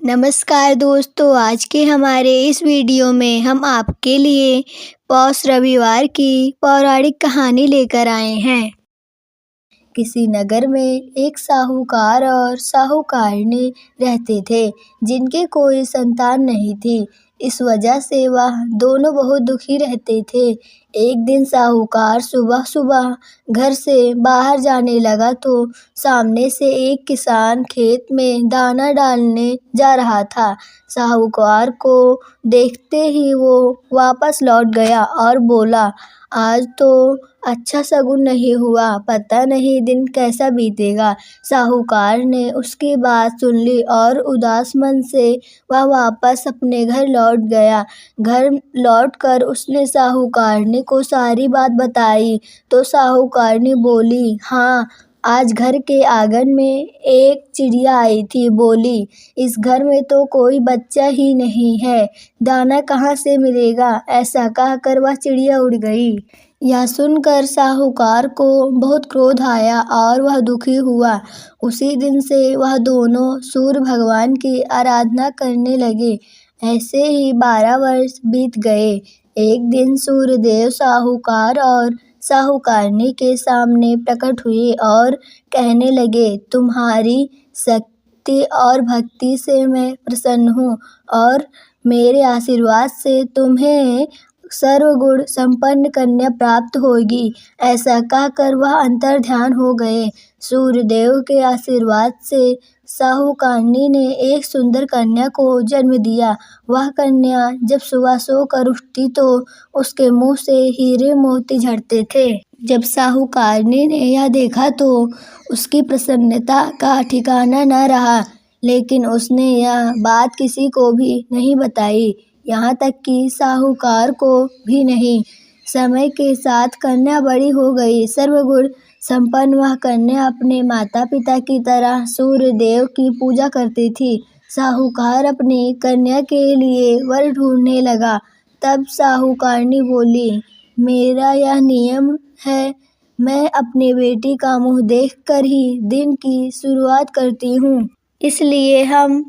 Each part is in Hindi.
नमस्कार दोस्तों, आज के हमारे इस वीडियो में हम आपके लिए पौष रविवार की पौराणिक कहानी लेकर आए हैं। किसी नगर में एक साहूकार और साहूकारनी रहते थे, जिनके कोई संतान नहीं थी। इस वजह से वह दोनों बहुत दुखी रहते थे। एक दिन साहूकार सुबह-सुबह घर से बाहर जाने लगा तो सामने से एक किसान खेत में दाना डालने जा रहा था। साहूकार को देखते ही वो वापस लौट गया और बोला, आज तो अच्छा शगुन नहीं हुआ, पता नहीं दिन कैसा बीतेगा। साहूकार ने उसकी बात सुन ली और उदास मन से वह वापस अपने घर लौट गया। घर लौटकर उसने साहूकारनी को सारी बात बताई तो साहूकारनी बोली, हाँ, आज घर के आंगन में एक चिड़िया आई थी। बोली, इस घर में तो कोई बच्चा ही नहीं है, दाना कहाँ से मिलेगा। ऐसा कहकर वह चिड़िया उड़ गई। यह सुनकर साहूकार को बहुत क्रोध आया और वह दुखी हुआ। उसी दिन से वह दोनों सूर्य भगवान की आराधना करने लगे। ऐसे ही 12 वर्ष बीत गए। एक दिन सूर्यदेव साहूकार और साहूकारनी के सामने प्रकट हुए और कहने लगे, तुम्हारी शक्ति और भक्ति से मैं प्रसन्न हूँ और मेरे आशीर्वाद से तुम्हें सर्वगुण संपन्न कन्या प्राप्त होगी। ऐसा कहकर वह अंतर्ध्यान हो गए। सूर्यदेव के आशीर्वाद से साहूकारनी ने एक सुंदर कन्या को जन्म दिया। वह कन्या जब सुबह सोकर उठती तो उसके मुंह से हीरे मोती झड़ते थे। जब साहूकारनी ने यह देखा तो उसकी प्रसन्नता का ठिकाना न रहा, लेकिन उसने यह बात किसी को भी नहीं बताई, यहाँ तक कि साहूकार को भी नहीं। समय के साथ कन्या बड़ी हो गई। सर्वगुण संपन्न वह कन्या अपने माता पिता की तरह सूर्यदेव की पूजा करती थी। साहूकार अपनी कन्या के लिए वर ढूंढने लगा। तब साहूकारनी बोली, मेरा यह नियम है, मैं अपनी बेटी का मुँह देखकर ही दिन की शुरुआत करती हूँ, इसलिए हम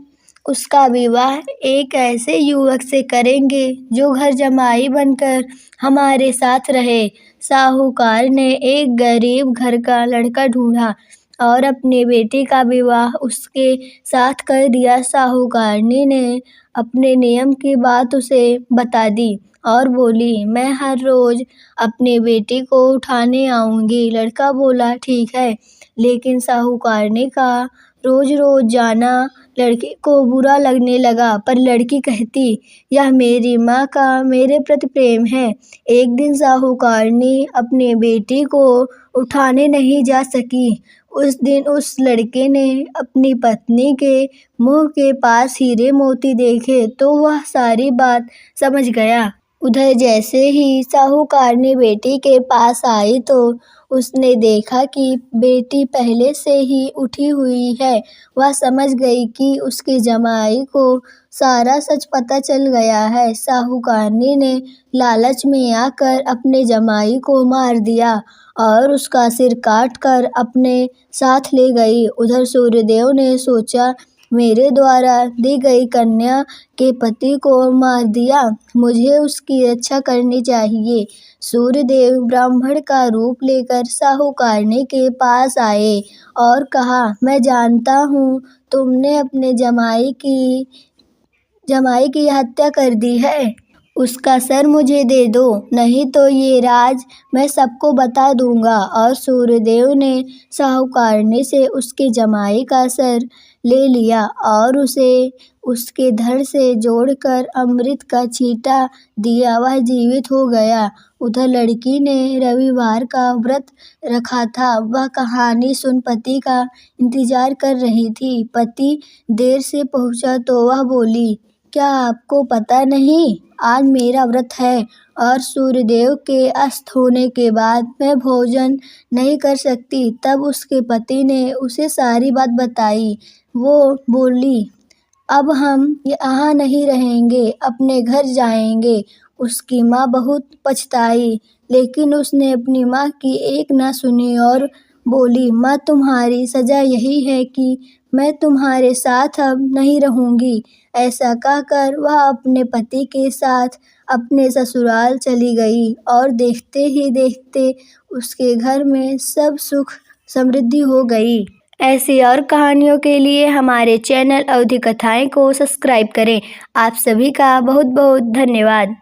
उसका विवाह एक ऐसे युवक से करेंगे जो घर जमाई बनकर हमारे साथ रहे। साहूकार ने एक गरीब घर का लड़का ढूंढा और अपनी बेटी का विवाह उसके साथ कर दिया। साहूकारनी ने अपने नियम की बात उसे बता दी और बोली, मैं हर रोज अपनी बेटी को उठाने आऊंगी। लड़का बोला, ठीक है, लेकिन साहूकारनी का रोज रोज जाना लड़के को बुरा लगने लगा। पर लड़की कहती, यह मेरी माँ का मेरे प्रति प्रेम है। एक दिन साहूकारनी अपनी बेटी को उठाने नहीं जा सकी। उस दिन उस लड़के ने अपनी पत्नी के मुंह के पास हीरे मोती देखे तो वह सारी बात समझ गया। उधर जैसे ही साहूकारनी बेटी के पास आई तो उसने देखा कि बेटी पहले से ही उठी हुई है। वह समझ गई कि उसके जमाई को सारा सच पता चल गया है। साहूकारनी ने लालच में आकर अपने जमाई को मार दिया और उसका सिर काट कर अपने साथ ले गई। उधर सूर्यदेव ने सोचा, मेरे द्वारा दी गई कन्या के पति को मार दिया, मुझे उसकी रक्षा करनी चाहिए। सूर्यदेव ब्राह्मण का रूप लेकर साहूकारनी के पास आए और कहा, मैं जानता हूँ तुमने अपने जमाई की हत्या कर दी है। उसका सर मुझे दे दो, नहीं तो ये राज मैं सबको बता दूंगा। और सूर्यदेव ने साहूकारनी से उसके जमाई का सर ले लिया और उसे उसके धड़ से जोड़कर अमृत का छींटा दिया। वह जीवित हो गया। उधर लड़की ने रविवार का व्रत रखा था। वह कहानी सुन पति का इंतजार कर रही थी। पति देर से पहुंचा तो वह बोली, क्या आपको पता नहीं, आज मेरा व्रत है और सूर्यदेव के अस्त होने के बाद मैं भोजन नहीं कर सकती। तब उसके पति ने उसे सारी बात बताई। वो बोली, अब हम यहाँ नहीं रहेंगे, अपने घर जाएंगे। उसकी माँ बहुत पछताई, लेकिन उसने अपनी माँ की एक ना सुनी और बोली, माँ, तुम्हारी सजा यही है कि मैं तुम्हारे साथ अब नहीं रहूंगी। ऐसा कहकर वह अपने पति के साथ अपने ससुराल चली गई और देखते ही देखते उसके घर में सब सुख समृद्धि हो गई। ऐसी और कहानियों के लिए हमारे चैनल अवधी कथाएं को सब्सक्राइब करें। आप सभी का बहुत बहुत धन्यवाद।